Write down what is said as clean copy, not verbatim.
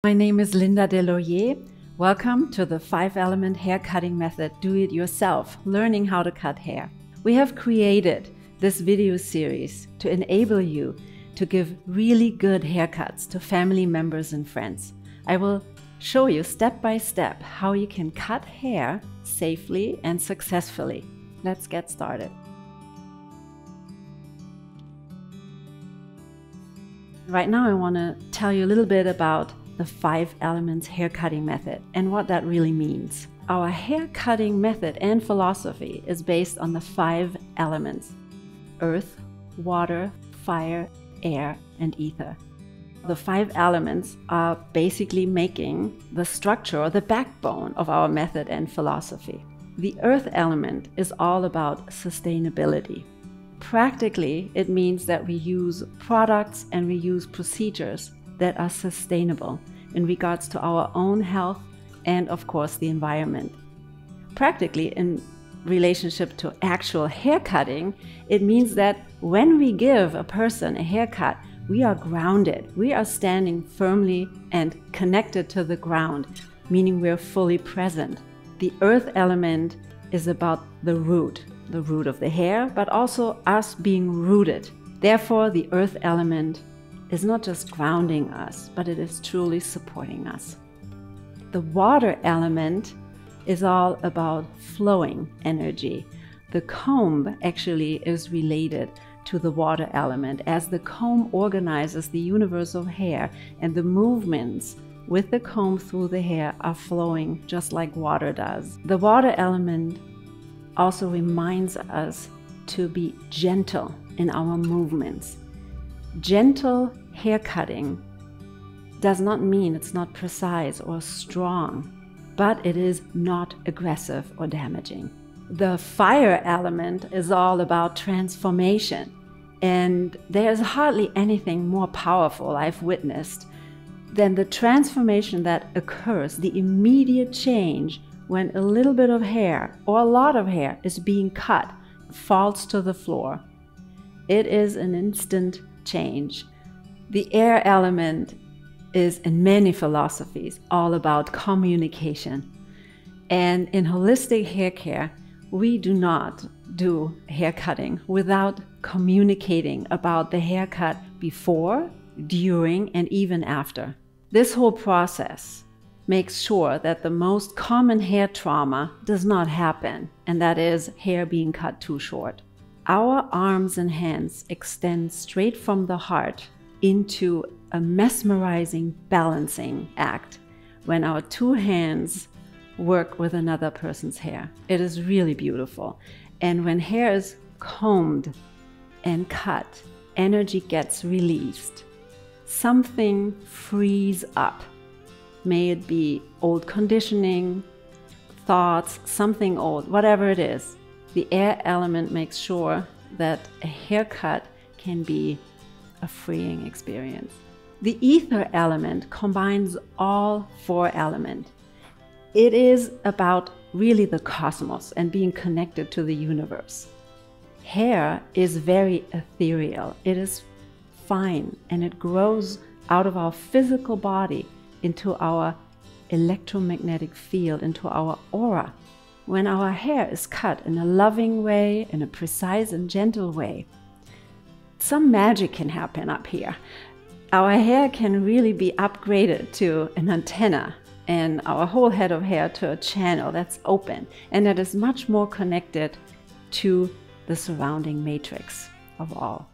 My name is Linda Deloyer. Welcome to the 5-element hair cutting method, do it yourself, learning how to cut hair. We have created this video series to enable you to give really good haircuts to family members and friends. I will show you step by step how you can cut hair safely and successfully. Let's get started. Right now I want to tell you a little bit about the 5 elements hair cutting method and what that really means. Our hair cutting method and philosophy is based on the 5 elements: earth, water, fire, air, and ether. The 5 elements are basically making the structure or the backbone of our method and philosophy. The earth element is all about sustainability. Practically, it means that we use products and we use procedures that are sustainable in regards to our own health and, of course, the environment. Practically, in relationship to actual hair cutting, it means that when we give a person a haircut, we are grounded. We are standing firmly and connected to the ground, meaning we're fully present. The earth element is about the root of the hair, but also us being rooted. Therefore, the earth element is not just grounding us, but it is truly supporting us. The water element is all about flowing energy. The comb actually is related to the water element, as the comb organizes the universe of hair, and the movements with the comb through the hair are flowing just like water does. The water element also reminds us to be gentle in our movements. Gentle hair cutting does not mean it's not precise or strong, but it is not aggressive or damaging. The fire element is all about transformation, and there's hardly anything more powerful I've witnessed than the transformation that occurs, the immediate change when a little bit of hair or a lot of hair is being cut, falls to the floor. It is an instant change. The air element is, in many philosophies, all about communication. And in holistic hair care, we do not do hair cutting without communicating about the haircut before, during, and even after. This whole process makes sure that the most common hair trauma does not happen, and that is hair being cut too short. Our arms and hands extend straight from the heart into a mesmerizing balancing act when our 2 hands work with another person's hair. It is really beautiful. And when hair is combed and cut, energy gets released. Something frees up. May it be old conditioning, thoughts, something old, whatever it is. The air element makes sure that a haircut can be a freeing experience. The ether element combines all 4 elements. It is about really the cosmos and being connected to the universe. Hair is very ethereal. It is fine, and it grows out of our physical body into our electromagnetic field, into our aura. When our hair is cut in a loving way, in a precise and gentle way, some magic can happen up here. Our hair can really be upgraded to an antenna, and our whole head of hair to a channel that's open and that is much more connected to the surrounding matrix of all.